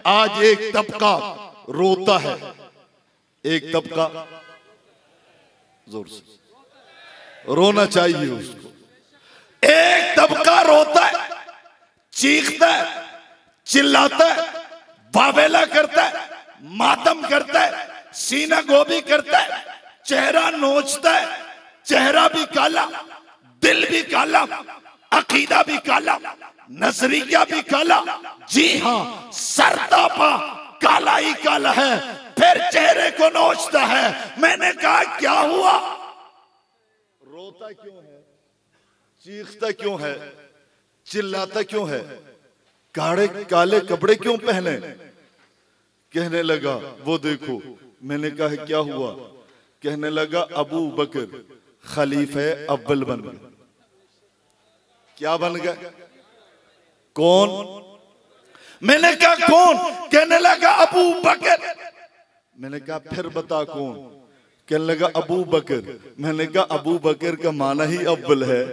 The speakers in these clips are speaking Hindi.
आज एक तबका रोता है, एक तबका जोर से रोना चाहिए उसको। एक तबका रोता है, चीखता है, चिल्लाता है, वावेला करता है, मातम करता है, सीना गोभी करता है, चेहरा नोचता है, चेहरा भी काला, दिल भी काला, अकीदा भी काला, नजरिया भी काला। जी हां, सरतापा काला ही काला है, फिर चेहरे को नोचता है। मैंने कहा क्या हुआ? रोता क्यों है, चीखता क्यों है, चिल्लाता क्यों है, काले काले कपड़े क्यों पहने? कहने लगा वो देखो। मैंने कहा क्या हुआ? कहने लगा अबू बकर खलीफे अव्वल बन गए। क्या बन गए? कौन? मैंने कहा कौन? कहने लगा अबू बकर। मैंने कहा फिर बता कौन? कहने लगा अबू बकर। मैंने कहा अबू बकर का माना ही अव्वल है।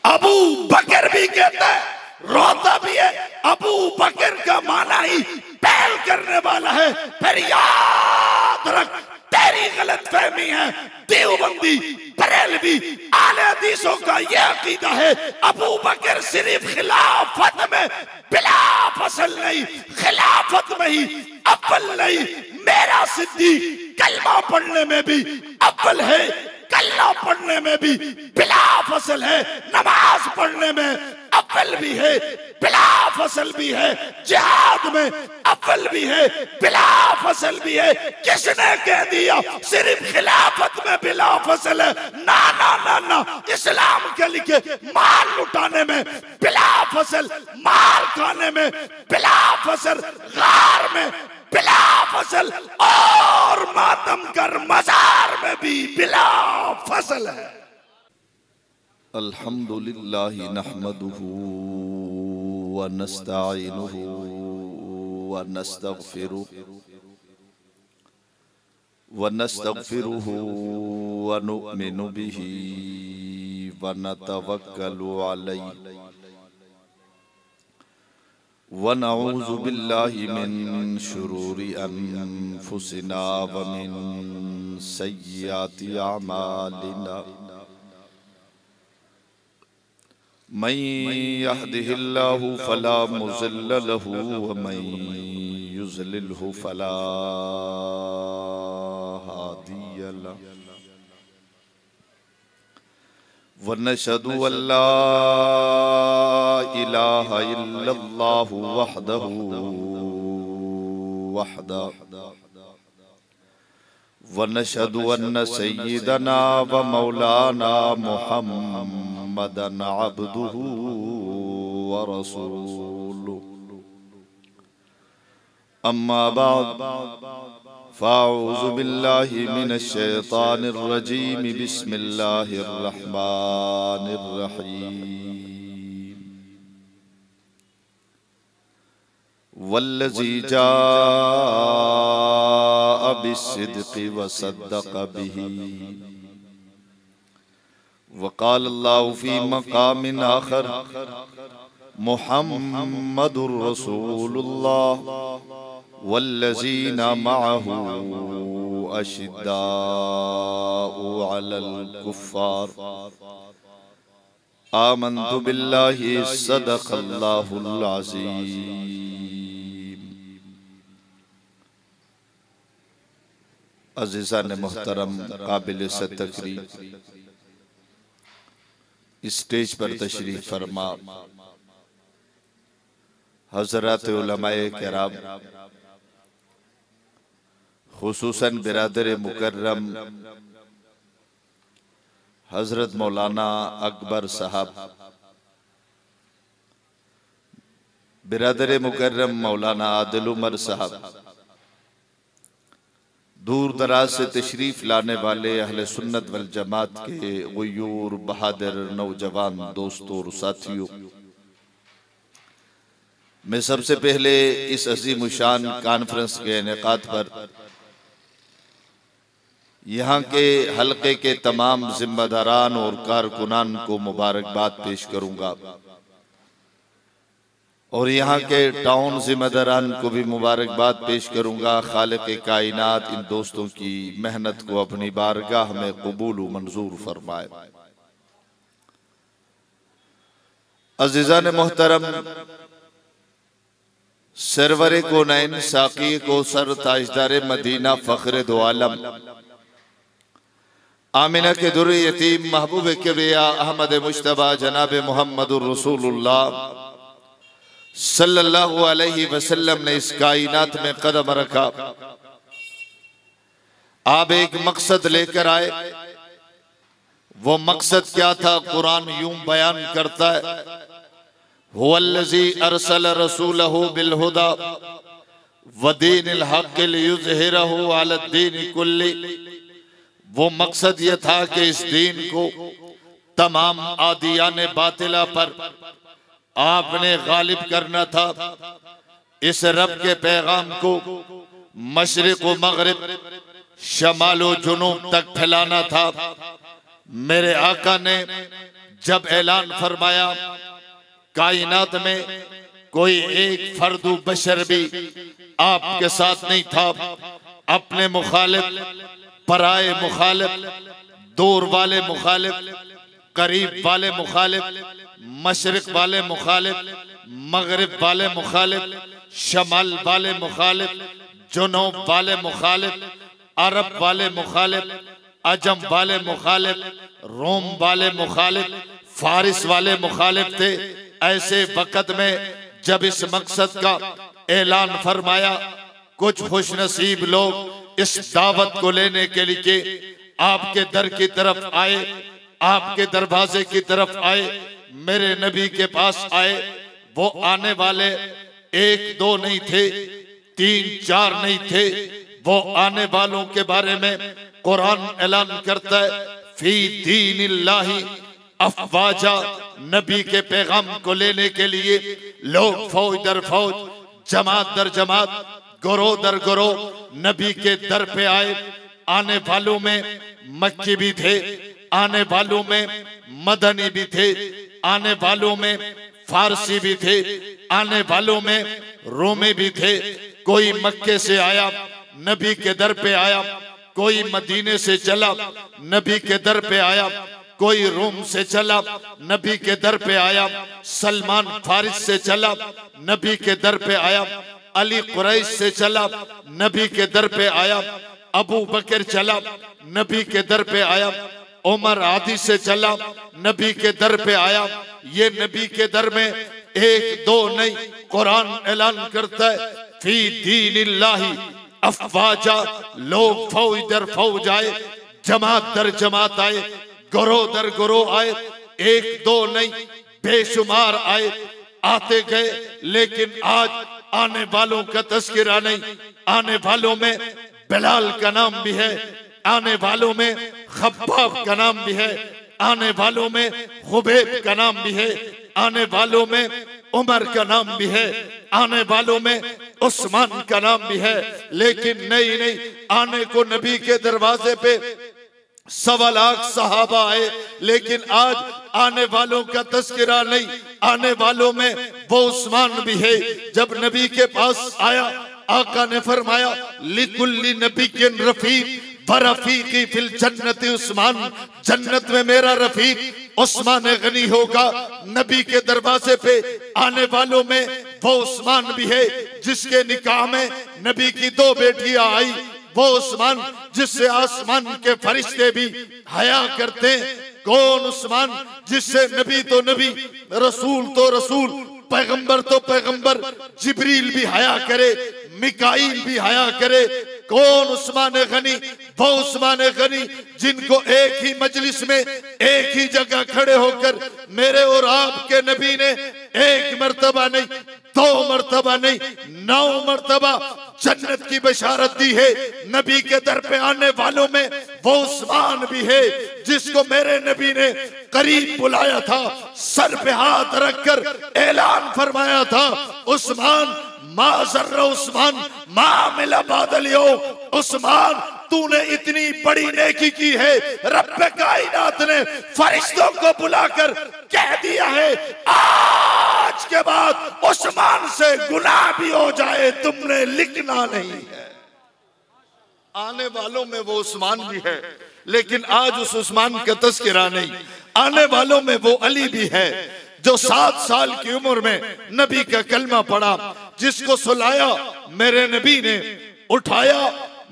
अबू बकर भी कहता है, रोता भी है। अबू बकर का माना ही पहल करने वाला है। फिर याद रख, तेरी गलत फहमी है। देवबंदी बरेलवी आले हदीसों का यह अकीदा है, अबू बकर सिर्फ खिलाफत में बिला फसल नहीं, खिलाफत में ही अव्वल नहीं। मेरा सिद्दीक कलमा पढ़ने में भी अव्वल है, कलमा पढ़ने में भी बिला फसल है, नमाज पढ़ने में अव्वल भी है, बिला फसल भी है, जिहाद में अव्वल भी है, बिला फसल भी है। किसने कह दिया सिर्फ खिलाफत में बिला फसल है? ना ना ना ना, इस्लाम के लिए माल लुटाने में बिला फसल, माल खाने में बिला फसल, गार में बिला फसल, और मातम कर मजार में भी बिला फसल है। अल्हम्दुलिल्लाहि नहमदुहु व नस्तईनुहु व नस्तगफिरुहु व नु'मिनु बिही व नतवक्कलु अलैहि व नऊज़ु बिल्लाहि मिन शुरूरि अनफुसिना व मिन सय्यिआति अमालिना। मन यहदिहिल्लाहु फला मुज़िल्ल लहु व मन युज़लिल्हु फला हादिय लहु। व नशहदु अल्ला इलाहा इल्लल्लाहु वहदहु व नशहदु अन्न सय्यिदना व मौलाना मुहम्मदन अब्दुहु व रसूलुहु। अम्मा बाद फ़अऊज़ु बिल्लाहि मिनश शैतानिर रजीम। बिस्मिल्लाहिर रहमानिर रहीम। वल्लज़ी जाअ बिस्सिद्क़ि व सद्दक़ बिही वक़ाल अल्लाहु फ़ी मक़ामिन आख़र मुहम्मदुर रसूलुल्लाह वल्लज़ीना मअहु अशिद्दाउ अलल कुफ़्फ़ार आमन्तु बिल्लाहि सदक़ल्लाहुल अज़ीम। अज़ीज़ान मोहतरम, काबिल से तकरीम, स्टेज पर तशरीफ फरमा हज़रात उलमाए किराम, खुसूसन बिरादर मुकर्रम हजरत मौलाना अकबर साहब, बिरादर मुकर्रम मौलाना आदिल उमर साहब, दूर दराज से तशरीफ लाने वाले अहले सुन्नत वल जमात के गुयूर बहादुर नौजवान दोस्तों और साथियों, मैं सबसे पहले इस अजीम शान कॉन्फ्रेंस के इनेकाद पर यहाँ के हलके के तमाम जिम्मेदारान और कारकुनान को मुबारकबाद पेश करूंगा और यहाँ के टाउन जिम्मेदारान को भी मुबारकबाद पेश करूँगा। खालिक कायनात इन दोस्तों की मेहनत को अपनी बारगाह में कबूल व मंजूर फरमाए। अज़ीज़ान मोहतरम, सरवरे को नैन साकी को सर ताजदार मदीना फ़ख्र दो आलम आमिना के दुर यतीम महबूब किबरिया अहमद मुश्तबा जनाब मोहम्मदुर रसूलुल्लाह सल्लल्लाहु अलैहि वसल्लम ने इस कायनात में कदम रखा। आप एक मकसद लेकर आए। वो मकसद क्या था? कुरान यूं बयान करता है, हुवल्लज़ी अरसल रसूलहु बिल हुदा व दीनिल हक़ लियुज़हिरहु अलद्दीन कुल्ली। वो मकसद ये था कि इस दीन को तमाम आदियाने बातिला पर आपने गालिब करना था। इस रब के पैगाम को मशरिक व मगरिब, शमाल व जुनूब तक फैलाना था। मेरे आका ने जब ऐलान फरमाया, कायनात में कोई एक फर्दु बशर भी आपके साथ नहीं था। अपने मुखालिफ, पराए मुखालिफ, दूर वाले मुखालिफ, करीब वाले मुखालिफ, मशरिक वाले मुखालिफ, मगरिब वाले मुखालिफ, शमाल वाले मुखालिफ, जुनूब वाले मुखालिफ, अरब वाले मुखालिफ, अजम वाले मुखालिफ, रोम वाले मुखालिफ, फारिस वाले मुखालिफ थे। ऐसे वक्त में जब इस मकसद का ऐलान फरमाया, कुछ खुशनसीब लोग इस दावत को लेने के लिए आपके दर की तरफ आए, आपके दरवाजे की तरफ आए, मेरे नबी के पास आए। वो आने वाले एक दो नहीं थे, तीन चार नहीं थे। वो आने वालों के बारे में कुरान ऐलान करता है, फी दीनिल्लाहि अफवाजा। नबी के पैगाम को लेने के लिए लोग फौज दर फौज, जमात दर जमात, गुरो दर गुरो नबी के दर पे आए। आने वालों में मक्की भी थे, आने वालों में मदनी भी थे, आने वालों में फारसी भी थे, आने वालों में रोमी भी थे। कोई मक्के से आया, नबी के दर पे आया। कोई मदीने से चला, नबी के दर पे आया। कोई रोम से चला, नबी के दर पे आया। सलमान फारिस से चला, नबी के दर पे आया। अली कुरैश से चला, नबी के दर पे आया। अबू बकर चला, नबी के दर पे आया। उमर आदि से चला, नबी के दर पे आया। ये नबी के दर में एक दो नहीं, कुरान ऐलान करता है, फी दीनिल्लाहि अफवाजा। लोग फौज दर फौज आए, जमात दर जमात आए, गुरो दर गुरो आए। एक दो नहीं, बेशुमार आए, आते गए। लेकिन आज आने वालों का तस्करा नहीं। आने वालों में बिलाल का नाम भी है, आने वालों में खब्बाब का नाम भी है, आने वालों में खुबैब का नाम भी है, आने वालों में उमर का नाम भी है, आने वालों में उस्मान का नाम भी है। लेकिन नहीं, आने को नबी के दरवाजे पे 1.25 लाख सहाबा आए, लेकिन आज आने वालों का तस्करा नहीं। आने वालों में वो उस्मान भी है। जब नबी के पास आया, आका ने फरमाया, लिकुल्ली नबिय्यिन रफीक बरफीकी फिल जन्नति उस्मान। जन्नत में मेरा रफीक उस्मान गनी होगा। नबी के दरवाजे पे आने वालों में वो उस्मान भी है जिसके निकाह में नबी की 2 बेटियां आई। वो उस्मान जिससे आसमान के फरिश्ते भी हया करते। कौन उस्मान? जिससे नबी तो नबी, रसूल तो रसूल, पैगंबर तो पैगंबर, जिब्रील भी हया करे, मिकाईल भी हया करे। कौन? उस्मान गनी। वो उस्मान गनी जिनको एक ही मजलिस में एक ही जगह खड़े होकर मेरे और आपके नबी ने 1 मर्तबा नहीं, 2 मर्तबा नहीं, 9 मर्तबा जन्नत की बशारत दी है। नबी के दर पे आने वालों में वो उस्मान भी है जिसको मेरे नबी ने करीब बुलाया था, सर पे हाथ रखकर ऐलान फरमाया था, उस्मान माज़र्रा उस्मान मामिला बादलियो। उस्मान तूने इतनी बड़ी नेकी की है, रब्बे कायनात ने फरिश्तों को बुलाकर कह दिया है, आज आज के बाद उस्मान से गुनाह भी हो जाए तुमने लिखना नहीं है। आने वालों में वो उस्मान भी है, लेकिन आज उस उस्मान का तज़किरा नहीं। आने वालों में वो अली भी है जो 7 साल की उम्र में नबी का कलमा पढ़ा, जिसको सुलाया मेरे नबी ने, उठाया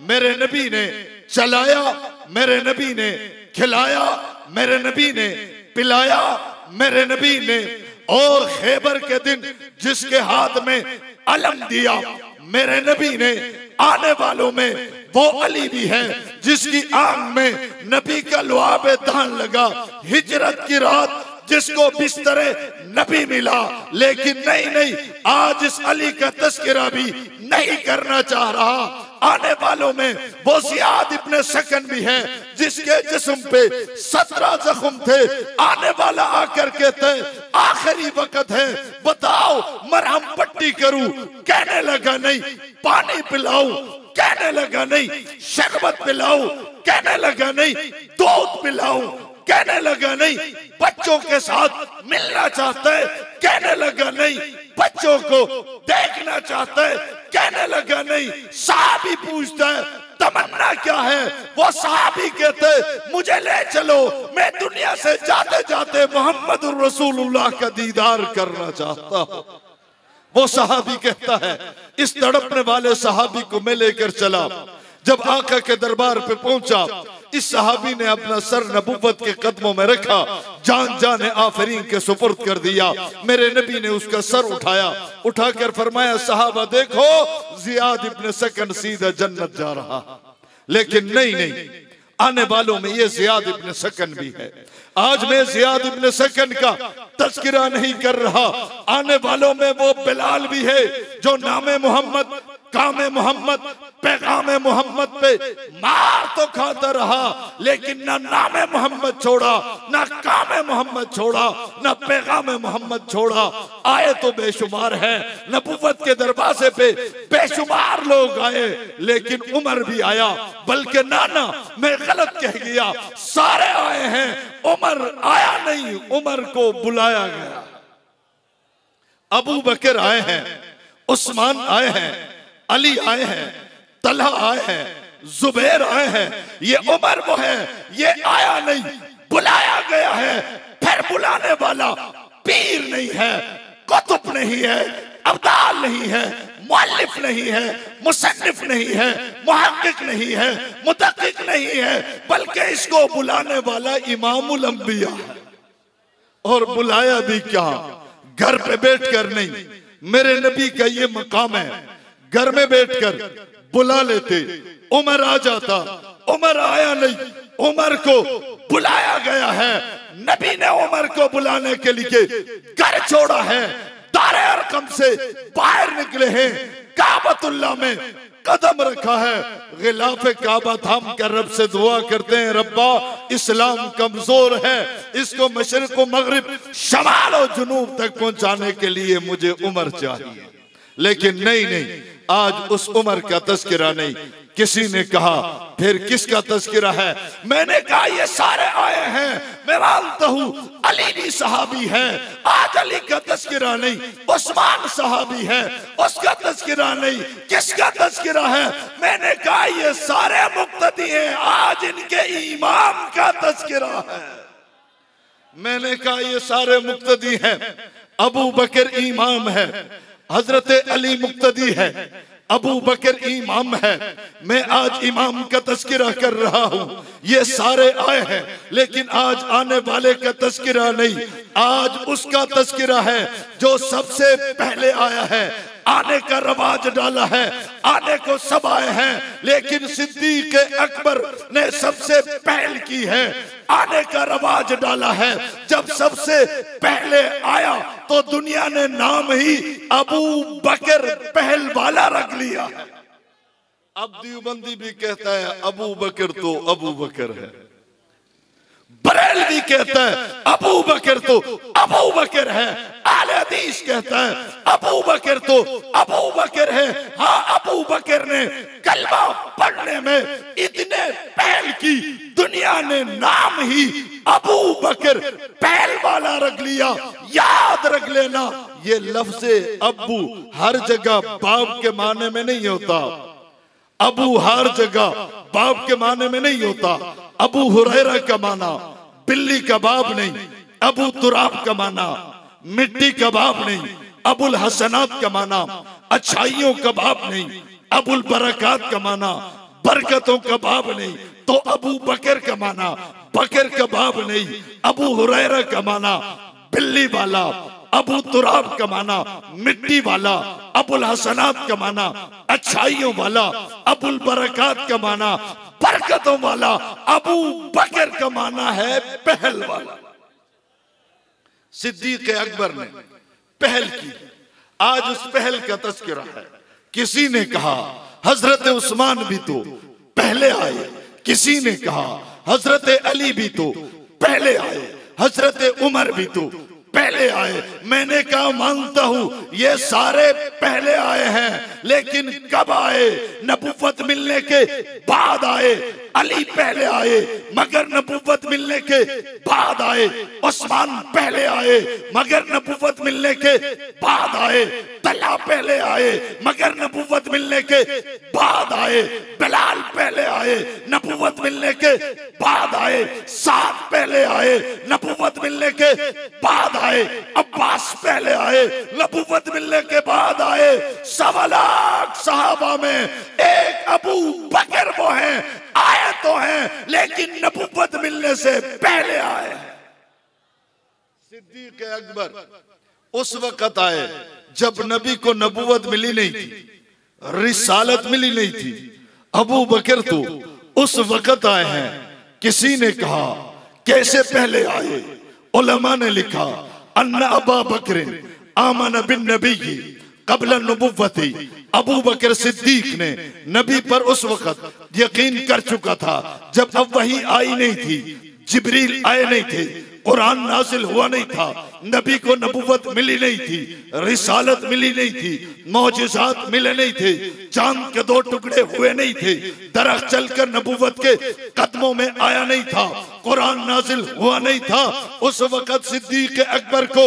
मेरे नबी ने, चलाया मेरे नबी ने, खिलाया मेरे नबी ने, पिलाया मेरे नबी ने, और खैबर के दिन जिसके हाथ में अलम दिया मेरे नबी ने। आने वालों में वो अली भी है जिसकी आंख में नबी का लुआब दान लगा। हिजरत की रात जिसको बिस्तरे नबी मिला, लेकिन नहीं, आज इस अली का तज़किरा भी नहीं करना चाह रहा। आने वालों में वो ज़ियाद इब्न सकन भी है जिसके जिस्म पे 17 जख्म थे। आने वाला आकर कहते आखिरी वक्त है, बताओ मरहम पट्टी करूं, कहने लगा नहीं। पानी पिलाऊं, कहने लगा नहीं। शरबत पिलाऊं, कहने लगा नहीं। दूध पिलाऊं, कहने लगा नहीं। बच्चों के साथ मिलना चाहता है, कहने लगा नहीं। बच्चों को देखना चाहता है, कहने लगा नहीं। साहबी पूछता है तमन्ना क्या है, वो साहबी कहते मुझे ले चलो, मैं दुनिया से जाते जाते मोहम्मद रसूलुल्लाह का दीदार करना चाहता हूं। वो सहाबी कहता है इस तड़पने वाले सहाबी को मैं लेकर चला। जब आका के दरबार पे पहुंचा, इस सहाबी ने अपना सर नबुव्वत के कदमों में रखा, जान जाने आफरीन के सुपुर्द कर दिया। मेरे नबी ने उसका सर उठाया, उठाकर फरमाया सहाबा देखो ज़ियाद इब्न सकन सीधा जन्नत जा रहा। लेकिन नहीं, आने वालों में ये ज़ियाद इब्न सकन भी है। आज मैं ज़ियाद इब्न सकन का तज़किरा नहीं कर रहा। आने वालों में वो बिलाल भी है जो नामे मोहम्मद, कामे मोहम्मद, पैगामे मोहम्मद पे मार तो खाता रहा, लेकिन ना नामे मोहम्मद छोड़ा, ना कामे मोहम्मद छोड़ा, ना पैगामे मोहम्मद छोड़ा। आए तो बेशुमार है, नबुव्वत के दरवाजे पे बेशुमार लोग आए, लेकिन उमर भी आया। बल्कि नाना मैं गलत कह गया, सारे आए हैं, उमर आया नहीं, उमर को बुलाया गया। अबू बकर आए हैं, उस्मान आए हैं, अली आए हैं, तलहा आए हैं, जुबैर आए हैं। ये उमर वो है, ये आया नहीं, बुलाया गया है। फिर बुलाने वाला पीर नहीं है, कुतुब नहीं है, अब्दाल नहीं है, मुअल्लिफ नहीं है, मुसन्निफ नहीं है, मुहक्किक नहीं है, मुदक्किक नहीं है, बल्कि इसको बुलाने वाला इमामुल अंबिया है। और बुलाया भी क्या, घर पे बैठकर नहीं। मेरे नबी का ये मकाम है, घर में बैठकर बुला लेते, उमर आ जाता। उमर आया नहीं, उमर को बुलाया गया है। नबी ने उमर को बुलाने के लिए घर छोड़ा है, दारे अरकम से बाहर निकले हैं, काबतुल्लाह में कदम रखा है, गिलाफे काबा थाम कर रब से दुआ करते हैं रब्बा इस्लाम कमजोर है, इसको मशरिक व मगरिब, शमाल और जुनूब तक पहुंचाने के लिए मुझे उमर चाहिए। लेकिन नहीं, आज उस उमर का तज़किरा नहीं। किसी ने कहा फिर किसका तज़किरा है? मैंने कहा ये सारे आए हैं, मैं मानता हूं अली भी सहाबी है, आज अली का तज़किरा नहीं। उस्मान सहाबी है, उसका तज़किरा नहीं। किसका तज़किरा है? मैंने कहा ये सारे मुक्तदी हैं, आज इनके इमाम का तज़किरा है। मैंने कहा ये सारे मुक्तदी हैं, अबू बकर इमाम है, हजरत अली मुक्तदी है, अबू बकर इमाम है। मैं आज इमाम का तज़किरा कर रहा हूं। ये सारे आए हैं, लेकिन आज आने वाले का तज़किरा नहीं। आज उसका तज़किरा है जो सबसे पहले आया है। आने का रवाज डाला है, आने को सब आए हैं, लेकिन सिद्दीक अकबर ने सबसे पहल की है। आने का रवाज डाला है, जब सबसे पहले आया तो दुनिया ने नाम ही अबू बकर पहल वाला रख लिया। अब देवबंदी भी कहता है अबू बकर तो अबू बकर है, बरेलवी कहता है अबू बकर तो अबू बकर है, आले हदीस कहता है अबू बकर तो अबू बकर है। हाँ, अबू बकर ने कलमा पढ़ने में इतने पहल की, दुनिया ने नाम ही अबू बकर पहल वाला रख लिया। याद रख लेना, ये लफ्ज़ अबू हर जगह बाप के माने में नहीं होता। अबू हर जगह बाप के माने में नहीं होता। अबू हुरैरा का माना बिल्ली का बाप नहीं, अबू तुराब का माना मिट्टी का बाप नहीं, अबुल हसनात का माना अच्छाइयों का बाप नहीं, अबुल बरकात का माना बरकतों का बाप नहीं, तो अबू बकर का माना बकर का बाप नहीं, अबू हुरैरा का माना बिल्ली वाला, अबू तुराब का माना मिट्टी वाला, अबुल हसनात का माना अच्छाइयों वाला, अबुल बरकात का माना बरकतों वाला, अबू बकर का माना है पहल वाला। सिद्दीक अकबर ने पहल की, आज उस पहल का तज़किरा है। किसी ने कहा हजरत उस्मान भी तो पहले आए, किसी ने कहा हजरत अली भी तो पहले आए, हजरत उमर भी तो पहले आए। मैंने कहा मानता हूं ये सारे पहले आए हैं, लेकिन कब आए? नबुव्वत मिलने के बाद आए। अली पहले आए मगर नबुव्वत मिलने के बाद आए। उस्मान पहले आए मगर नबुव्वत मिलने के बाद आए। तल्हा पहले आए मगर नबुव्वत मिलने के बाद आए। बिलाल पहले आए नबुव्वत मिलने के बाद आए। साद पहले आए नबुव्वत मिलने के बाद आए। अब्बास पहले आए नबुव्वत मिलने के बाद आए। 1.25 लाख सहाबा में एक अबू बकर वो हैं, आए तो हैं लेकिन नबुव्वत मिलने से पहले आए। सिद्दीक अकबर उस वक्त आए जब नबी को नबुव्वत मिली नहीं थी, रिसालत मिली नहीं थी। अबू बकर तो उस वक्त आए हैं। किसी ने कहा कैसे पहले आए? उलमा ने लिखा अन्ना अबा बकर आमन बिन नबी कबल नबुव्वती। अबू बकर सिद्दीक ने नबी पर उस वक्त यकीन कर चुका था जब अब वही आई नहीं थी, जिब्रील आए नहीं थे, कुरान नाजिल हुआ नहीं था, नबी को नबुव्वत मिली नहीं थी, रिसालत मिली नहीं थी, मौजिज़ात मिले नहीं थे, चांद के 2 टुकड़े हुए नहीं थे, दरख्त चलकर नबुव्वत के कदमों में आया नहीं था, कुरान नाजिल हुआ नहीं था। उस वक्त सिद्दीक अकबर को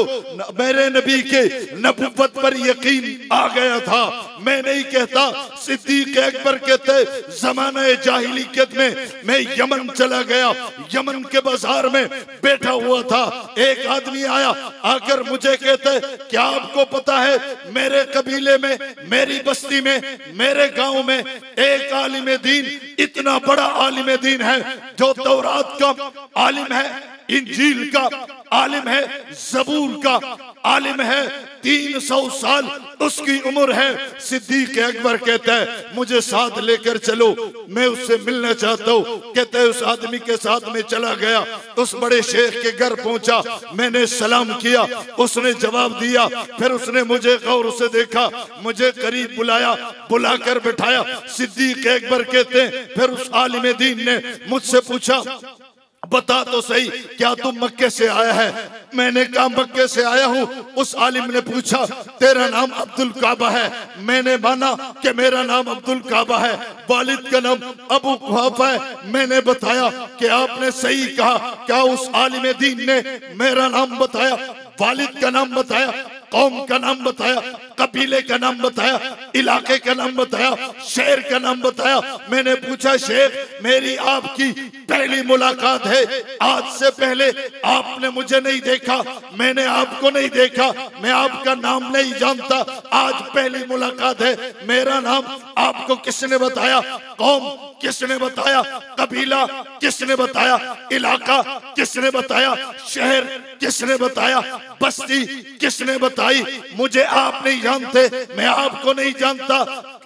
मेरे नबी के नबुव्वत पर यकीन आ गया था। मैं नहीं कहता, सिद्दीक अकबर कहते ज़माने जाहिलियत में मैं यमन चला गया, यमन के बाजार में बैठा हुआ था, एक आदमी आया, आकर मुझे कहते क्या आपको पता है मेरे कबीले में, मेरी बस्ती में, मेरे गांव में एक आलिम दीन, इतना बड़ा आलिम दीन है जो तौरात का आलिम है, इंजील का आलिम है, ज़बूर का आलिम है, 300 साल उसकी उम्र है। सिद्दीक अकबर कहता है मुझे साथ लेकर चलो, मैं उससे मिलना चाहता हूँ। कहते हैं उस आदमी के साथ में चला गया, उस बड़े शेख के घर पहुंचा, मैंने सलाम किया, उसने जवाब दिया, फिर उसने मुझे गौर से देखा, मुझे करीब बुलाया, बुलाकर बिठाया। सिद्दीक अकबर कहते हैं फिर उस आलिम दीन ने मुझसे पूछा बता तो सही क्या तुम मक्के से आया है? मैंने कहा मक्के से आया हूँ। उस आलिम ने पूछा तेरा नाम अब्दुल काबा है? मैंने माना कि मेरा नाम अब्दुल काबा है। वालिद का नाम अबू कुहाफा है? मैंने बताया कि आपने सही कहा। क्या उस आलिम दीन ने मेरा नाम बताया, वालिद का नाम बताया, कौम का नाम बताया, कबीले का नाम बताया, इलाके का नाम बताया, शहर का नाम बताया? मैंने पूछा शेख मेरी आपकी पहली मुलाकात है, आज से पहले आपने मुझे नहीं देखा, मैंने आपको नहीं देखा, मैं आपका नाम नहीं जानता, आज पहली मुलाकात है। मेरा नाम आपको किसने बताया? कौम किसने बताया? कबीला किसने बताया? इलाका किसने बताया? शहर किसने बताया? बस्ती किसने बताई? मुझे आप नहीं जानते, मैं आपको नहीं जानता।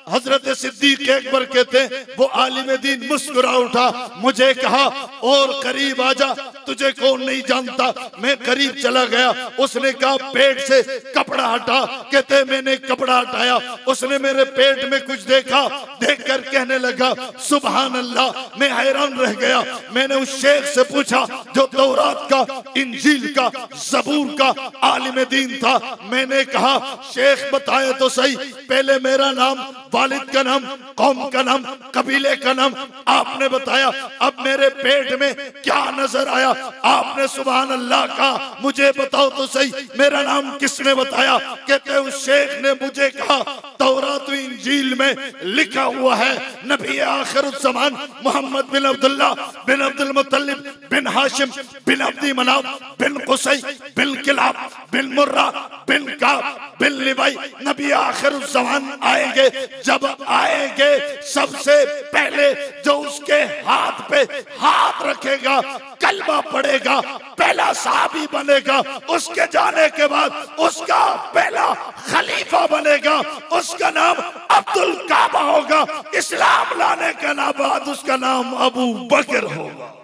हजरत सिद्दीक अकबर कहते वो आलिम दीन मुस्कुरा उठा, मुझे कहा और करीब आजा, तुझे कौन नहीं जानता। मैं करीब चला गया, उसने कहा पेट से कपड़ा हटा। कहते मैंने कपड़ा हटाया, उसने मेरे पेट में कुछ देखा, देखकर कहने लगा सुभान अल्लाह। मैं हैरान रह गया। मैंने उस शेख से पूछा जो तौरात का, इंजील का, ज़बूर का आलिम दीन था। मैंने कहा शेख बताया तो सही, पहले मेरा नाम वालिद का नाम, कौम का नाम, कबीले का नाम आपने बताया। अब मेरे पेट में क्या नजर आया? आपने सुभान अल्लाह कहा। मुझे बताओ तो सही मेरा नाम किसने बताया? कहते उस शेख ने मुझे कहा तौरात इंजील में लिखा हुआ है नबी आखिरुज़्ज़मान मोहम्मद बिन अब्दुल्लाह बिन अब्दुल मुत्तलिब बिन हाशिम बिन अब्दी मनाफ बिन कुसै बिन किलाब बिन मुर्रा बिन काब बिन लिबाई नबी आखिरुज़्ज़मान आएंगे। जब आएंगे सबसे पहले जो उसके हाथ पे हाथ रखेगा, कलमा पड़ेगा, पहला साहबी बनेगा। उसके जाने के बाद उसका पहला खलीफा बनेगा, उसका नाम अब्दुल काबा होगा। इस्लाम लाने के बाद उसका नाम अबू बकर होगा।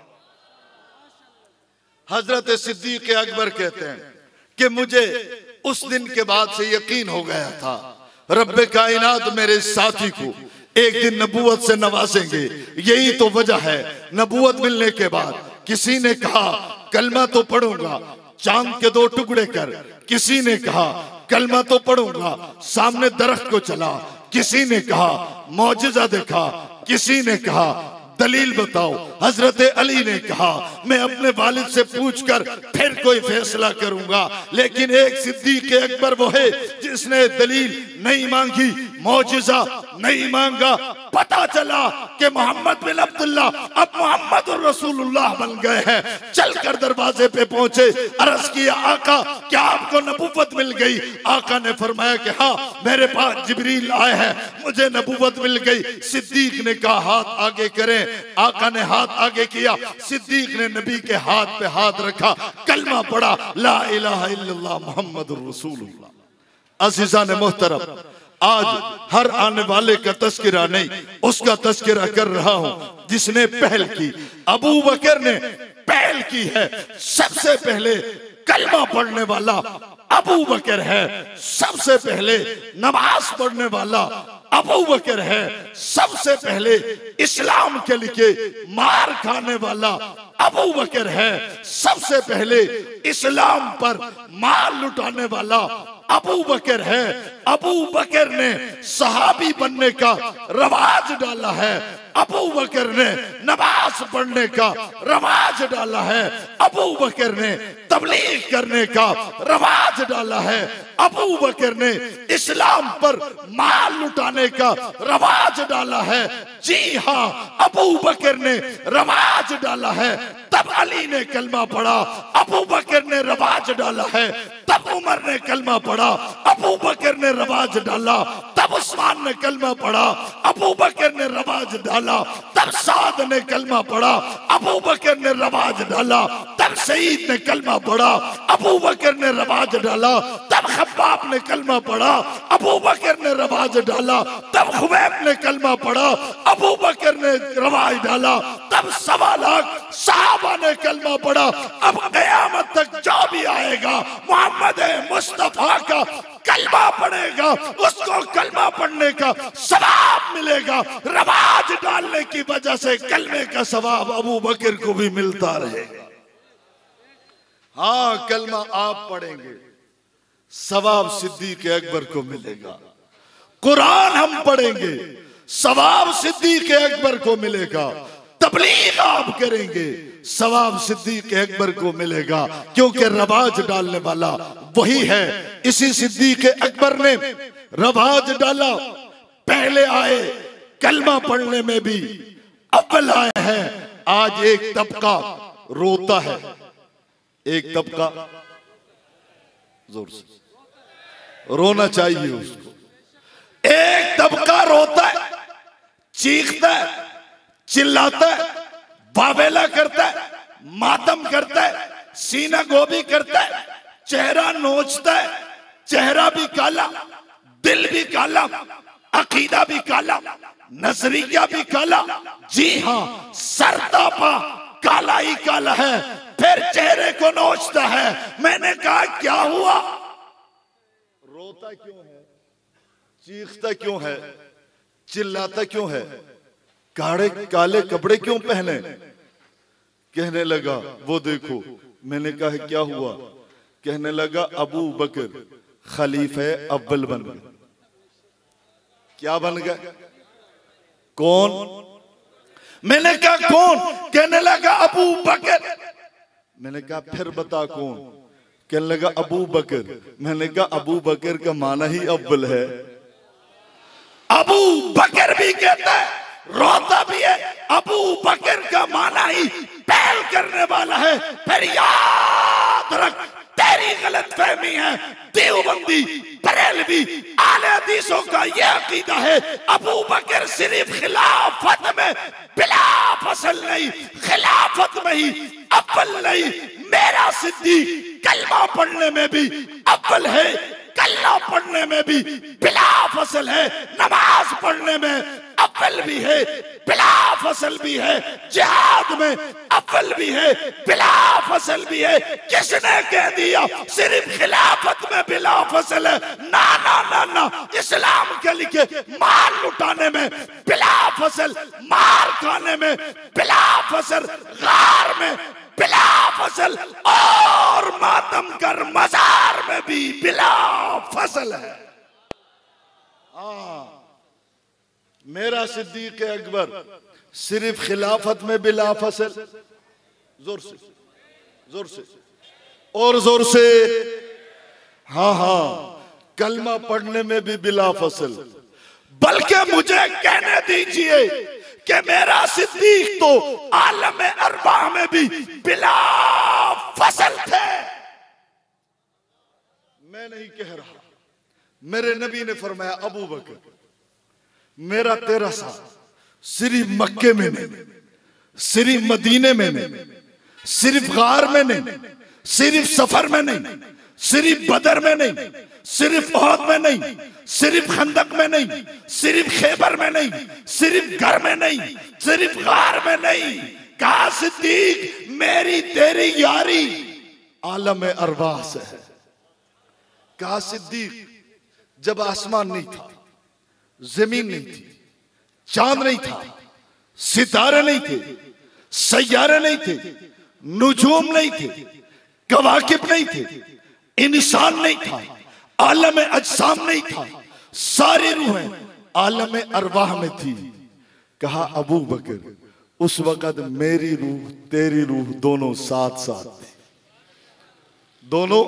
हजरत सिद्दीक अकबर कहते हैं कि मुझे उस दिन के बाद से यकीन हो गया था रब्बे कायनात मेरे साथी को एक दिन नबूवत से नवाजेंगे। यही तो वजह है। नबूवत मिलने के बाद किसी ने कहा कलमा तो पढ़ूंगा, चांद के 2 टुकड़े कर। किसी ने कहा कलमा तो पढ़ूंगा, सामने दरख्त को चला। किसी ने कहा मौजिजा देखा। किसी ने कहा दलील बताओ। हजरत अली ने कहा मैं अपने वालिद से पूछकर फिर कोई फैसला करूंगा। लेकिन एक सिद्दीक अकबर वो है जिसने दलील नहीं मांगी, मौजिजा नहीं मांगा। पता चला कि मोहम्मद बिन अब्दुल्लाह अब मोहम्मद रसूलुल्लाह बन गए हैं। चलकर दरवाजे पे पहुंचे, अर्ज किया आका क्या आपको नबूवत मिल गई? आका ने फरमाया कि हाँ मेरे पास जिब्रील आए हैं, मुझे नबूवत मिल गई। सिद्दीक ने कहा हाथ आगे करें। आका ने हाथ आगे किया। सिद्दीक ने नबी के हाथ पे हाथ रखा, कलमा पढ़ा ला इलाहा इल्लल्लाह मुहम्मदुर रसूलुल्लाह। अज़ीज़ान मोहतरम, आज हर आने वाले का तस्करा नहीं, उसका तस्करा कर रहा हूं जिसने पहल की। अबू बकर ने पहल की है। सबसे पहले कलमा पढ़ने वाला अबू बकर है। सबसे पहले नमाज पढ़ने वाला अबू बकर है। सबसे पहले इस्लाम के लिए मार खाने वाला अबू बकर है। सबसे पहले इस्लाम पर माल लुटाने वाला अबू बकर है। अबू बकर ने सहाबी बनने का रवाज डाला है। अबू बकर ने नमाज पढ़ने का रवाज डाला है। अबू बकर ने तबलीग करने का रवाज डाला है। अबू बकर ने इस्लाम पर माल लुटाने का रवाज डाला है। जी हाँ, अबू बकर ने रवाज डाला है। तब अली ने कलमा पढ़ा, अबू बकर ने रवाज डाला है। तब उमर ने कलमा पढ़ा, अबू बकर ने रवाज डाला। तब उस्मान ने कलमा पढ़ा, अबू बकर ने रवाज डाला। तब साद ने कलमा पढ़ा, अबू बकर ने रवाज डाला। तब सईद ने कलमा पढ़ा, अबू बकर ने रवाज डाला। तब खब्बाब ने कलमा पढ़ा, अबू बकर ने रवाज डाला। तब खुबैब ने कलमा पढ़ा, अबू बकर ने रवाज डाला। तब 1.25 लाख सहाबा ने कलमा पढ़ा। अब क़यामत तक जो भी आएगा मोहम्मद मुस्तफा का कलमा पढ़ेगा, उसको कलमा पढ़ने का सवाब मिलेगा। रवाज डालने की वजह से कलमे का सवाब अबू बकर को भी मिलता रहेगा। हाँ, कलमा आप पढ़ेंगे, सवाब सिद्दीक अकबर को मिलेगा। कुरान हम पढ़ेंगे, सवाब सिद्दीक अकबर को मिलेगा। तबलीग आप करेंगे, सवाब सिद्दीक अकबर को मिलेगा, क्योंकि रवाज डालने वाला वही है। इसी सिद्दीक अकबर ने रवाज डाला, पहले आए, कलमा पढ़ने में भी अव्वल आए हैं। आज एक तबका रोता है, एक तबका जोर से रोना चाहिए उसको। एक तबका रोता है, चीखता है, चिल्लाता है, वावेला करता है, मातम करता है, सीना गोभी करता है, चेहरा नोचता है। चेहरा भी काला, दिल भी काला, अकीदा भी काला, नजरिया भी काला। जी हाँ, सरतापा काला ही काला है। फिर चेहरे को नोचता है। मैंने कहा क्या हुआ? रोता क्यों है? चीखता क्यों है? चिल्लाता क्यों है? काले काले कपड़े क्यों पहने? कहने लगा वो देखो। मैंने कहा क्या हुआ? कहने लगा अबू बकर खलीफे अव्वल बन गए। क्या बन गए? कौन? मैंने कहा कौन? कहने लगा अबू बकर। मैंने कहा फिर बता कौन? कहने लगा अबू बकर। मैंने कहा अबू बकर का माना ही अव्वल है। अबू बकर भी कहता है, रोता भी है। अबू बकर का माना ही पहल करने वाला है। फिर याद रख, तेरी गलत फहमी है। देवबंदी बरेलवी आले हदीसों का यह अकीदा है, अबू बकर सिर्फ खिलाफत में बिला फसल नहीं, खिलाफत में ही अव्वल नहीं। मेरा सिद्दीक कलमा पढ़ने में भी अव्वल है, कल्ला पढ़ने में भी बिला फसल है, नमाज पढ़ने में अव्वल भी है, बिला फसल भी है, जिहाद में अव्वल भी है, बिला फसल भी है। किसने कह दिया सिर्फ खिलाफत में बिला फसल है? ना ना ना ना, इस्लाम के लिखे माल लुटाने में बिला फसल, मार खाने में बिला फसल, गार में बिला फसल, और मातम कर मजार में भी बिला फसल है। मेरा सिद्दीक अकबर सिर्फ खिलाफत में बिला फसल। जोर से, जोर से और जोर से। हाँ हाँ, कलमा पढ़ने में भी बिला फसल। बल्कि मुझे कहने दीजिए कि मेरा सिद्दीक तो आलम अरबा में भी बिला फसल थे। मैं नहीं कह रहा, मेरे नबी ने फरमाया अबू बकर मेरा 13 साल सिर्फ मक्के में नहीं, सिर्फ मदीने में नहीं, सिर्फ गार में नहीं, सिर्फ सफर में नहीं, सिर्फ बदर में नहीं, सिर्फ ओहद में नहीं, सिर्फ खंदक में नहीं, सिर्फ खैबर में नहीं, सिर्फ घर में नहीं, सिर्फ गार में नहीं। कहा सिद्दीक मेरी तेरी यारी आलम अरबा से है। कहा सिद्दीक जब आसमान नहीं था, जमीन नहीं थी, चांद नहीं था, सितारे नहीं थे, सैयारे नहीं थे, नुजूम नहीं थे, कवाकिब नहीं थे, इंसान नहीं था, आलम अजसाम नहीं था, सारी रूहें आलम अरवाह में थी। कहा अबू बकर उस वक़्त मेरी रूह तेरी रूह दोनों साथ साथ थी, दोनों।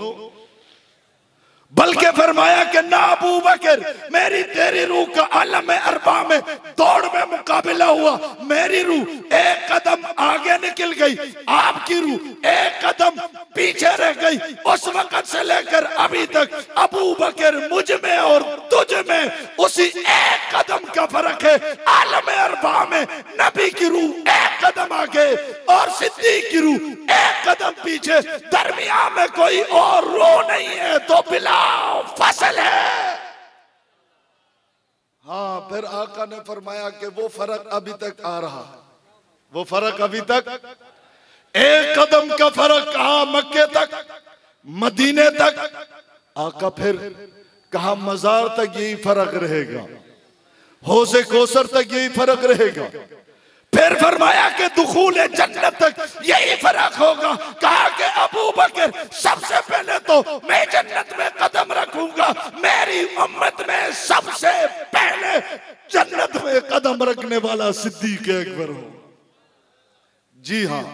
बल्कि फरमाया कि ना अबू बकर मेरी तेरी रूह का आलम अरबा में दौड़ में मुकाबला हुआ। मेरी रूह एक कदम आगे निकल गई, आपकी रूह एक कदम पीछे रह गई। उस वक्त से लेकर अभी तक अबू बकर मुझ में और तुझ में उसी एक कदम का फर्क है। आलम अरबा में नबी की रूह एक कदम आगे और सिद्दीक की रूह एक कदम पीछे, दरमियान में कोई और रूह नहीं है, तो बिला फसल है। हाँ, फिर आका ने फरमाया कि वो फर्क अभी तक आ रहा है, वो फर्क अभी तक, एक कदम का फर्क कहा मक्के तक, मदीने तक। आका फिर कहा मजार तक यही फर्क रहेगा, हौज़े कौसर तक यही फर्क रहेगा। फिर फरमाया कि दुखूल जन्नत तक यही फर्क होगा। कहा कि अबू बकर सबसे पहले तो मैं जन्नत में कदम रखूंगा, मेरी उम्मत में सबसे पहले जन्नत में कदम रखने वाला सिद्दीक अकबर हो। जी हाँ,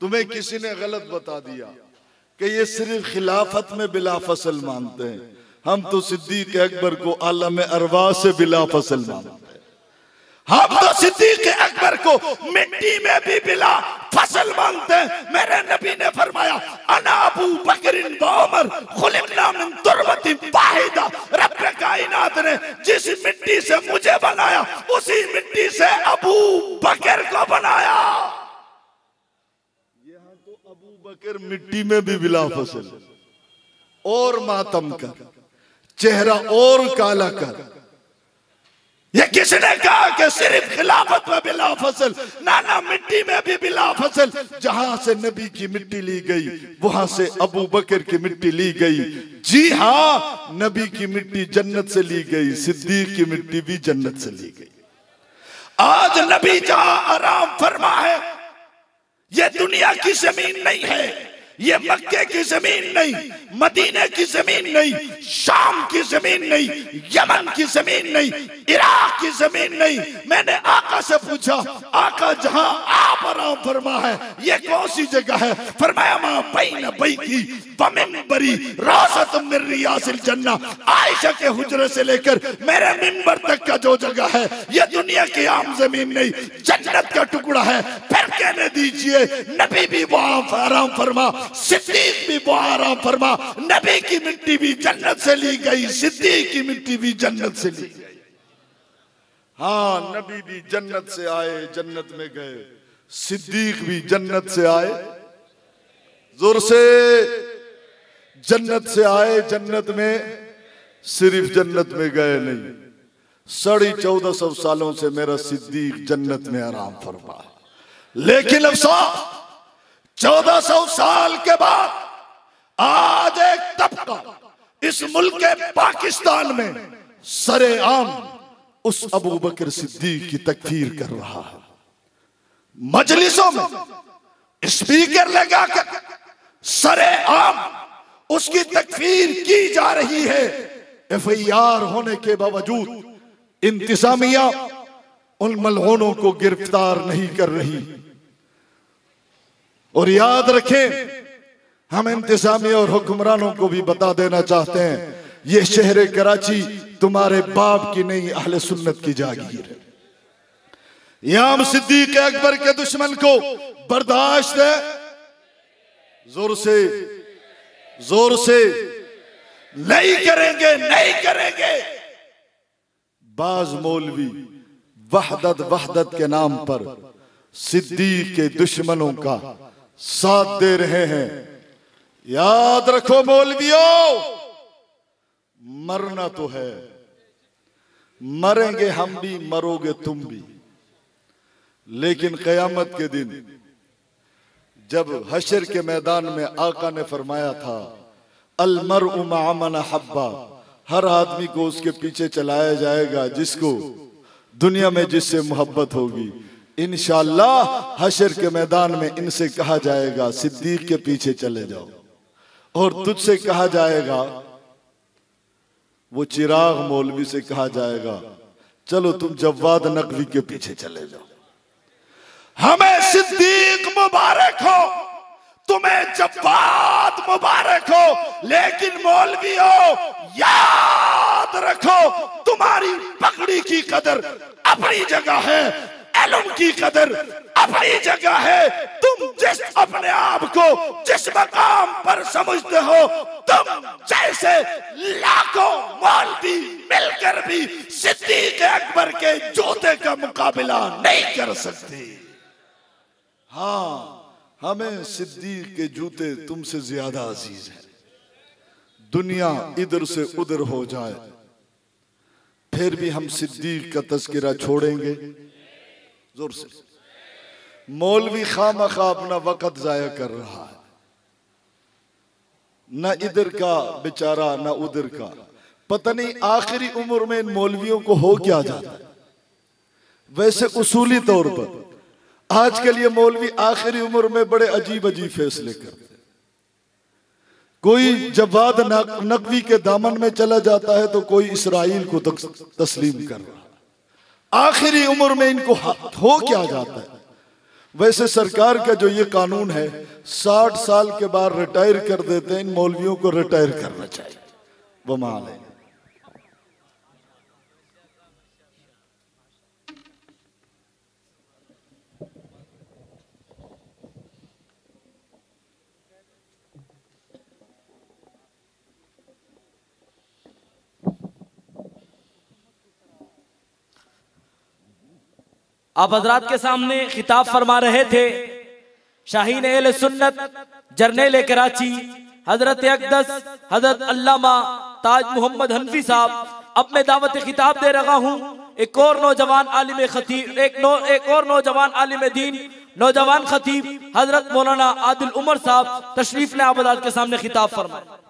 तुम्हें किसी ने गलत बता दिया कि ये सिर्फ खिलाफत में बिला फसल मानते हैं। हम तो सिद्दीक अकबर को आलम अरवा से बिला फसल मानते हैं। हम तो सिद्दीक अकबर को मिट्टी में भी बिला फसल मानते हैं। मेरे नबी ने फरमाया अना अबू बकरिन व उमर खुलिकना मिन तुरबतिन वाहिदा। रब कायनात ने जिस मिट्टी से मुझे बनाया उसी मिट्टी से अबू बकर को बनाया। यहाँ तो अबू बकर मिट्टी में भी बिला फसल और मातम कर, चेहरा और काला कर। ये किसने कहा कि सिर्फ खिलाफत में बिला फसल? ना ना, मिट्टी में भी बिला फसल। जहां से नबी की मिट्टी ली गई वहां से अबू बकर की मिट्टी ली गई। जी हाँ, नबी की मिट्टी जन्नत से ली गई, सिद्दीक की मिट्टी भी जन्नत से ली गई। आज नबी जहां आराम फरमा है, ये दुनिया की जमीन नहीं है, ये मक्के की जमीन नहीं, मदीने की जमीन नहीं, शाम की जमीन नहीं, यमन की जमीन नहीं, इराक की जमीन नहीं। मैंने आका से पूछा, आका जहां आप आराम फरमा है ये कौन सी जगह है? फरमाया मा बैन बैती व मिंबरी रौज़तुम मिन रियाज़िल जन्नह। आयशा के हुजरे से लेकर मेरे मिंबर तक का जो जगह है ये दुनिया की आम जमीन नहीं, जन्नत का टुकड़ा है। फिर कहने दीजिए नबी भी वहां आराम फरमा, सिद्दीक भी वहां आराम फरमा। नबी की मिट्टी भी जन्नत से ली गई, सिद्दीक की मिट्टी भी जन्नत से ली गई। हाँ, नबी भी जन्नत से आए, जन्नत में गए। सिद्दीक भी जन्नत से आए, जोर से जन्नत से आए, जन्नत में सिर्फ जन्नत में गए नहीं, 1450 सालों से मेरा सिद्दीक जन्नत में आराम फरमा है। लेकिन अफसोस 1400 साल के बाद आज एक तबका इस मुल्क के पाकिस्तान में सरेआम उस अबू बकर सिद्दीक की तकफीर कर रहा है। मजलिसों में स्पीकर लगाकर सरेआम उसकी तकफीर की जा रही है। FIR होने के बावजूद इंतजामिया उन मलऊनों को गिरफ्तार नहीं कर रही। और याद रखें, हम इंतजामिया और हुक्मरानों को भी बता देना चाहते हैं, ये शहर कराची तुम्हारे बाप की नहीं, अहले सुन्नत की जागीर है। यहां हम सिद्दीक अकबर के दुश्मन को बर्दाश्त है, जोर से नहीं करेंगे, नहीं करेंगे। बाज मौलवी वहदत के नाम पर सिद्दीक के दुश्मनों का साथ दे रहे हैं। याद रखो मौलवियों, मरना तो है, मरेंगे हम भी, मरोगे तुम भी। लेकिन कयामत के दिन जब हशर के मैदान में आका ने फरमाया था, अल मरउ मअ मन हब्बा, हर आदमी को उसके पीछे चलाया जाएगा जिसको दुनिया में जिससे मोहब्बत होगी। इंशाअल्लाह हशर के मैदान में इनसे कहा जाएगा सिद्दीक के पीछे चले जाओ, और तुझसे कहा जाएगा, वो चिराग मौलवी से कहा जाएगा चलो तुम जव्वाद नकवी के पीछे चले जाओ। हमें सिद्दीक मुबारक हो, तुम्हें जव्वाद मुबारक हो, लेकिन मौलवियों याद रखो, तुम्हारी पगड़ी की कदर अपनी जगह है, इल्म की कदर अपनी जगह है। तुम जिस अपने आप को जिस मकाम पर समझते हो, तुम जैसे लाखों मौलवी मिलकर भी सिद्दीक अकबर के जूते का मुकाबला नहीं कर सकते। हाँ, हमें सिद्दीक के जूते तुमसे ज्यादा अजीज है। दुनिया इधर से उधर हो जाए फिर भी हम सिद्दीक का तज़किरा छोड़ेंगे? जोर से। मौलवी खामखा अपना वक़्त जाया कर रहा है, न इधर का बेचारा न उधर का। पता नहीं आखिरी उम्र में इन मौलवियों को हो क्या जाता है। वैसे उसूली तौर पर आजकल ये मौलवी आखिरी उम्र में बड़े अजीब अजीब फैसले करते। कोई जवाद नकवी के दामन में चला जाता है तो कोई इसराइल को तस्लीम कर रहा है। आखिरी उम्र में इनको हो क्या जाता है। वैसे सरकार का जो ये कानून है 60 साल के बाद रिटायर कर देते हैं, इन मौलवियों को रिटायर करना चाहिए। वो माल है। आप हजरात के सामने खिताब फरमा रहे थे शाहीन अहले सुन्नत जर्नैल कराची हजरत अक़दस हजरत अल्लामा ताज मोहम्मद हनफी साहब। अब मैं दावत खिताब दे रहा हूँ एक और नौजवान आलिम खतीब, एक और नौजवान आलिम दीन, नौजवान खतीब हजरत मौलाना आदिल उमर साहब तशरीफ ने आप हजरात के सामने खिताब फरमाए।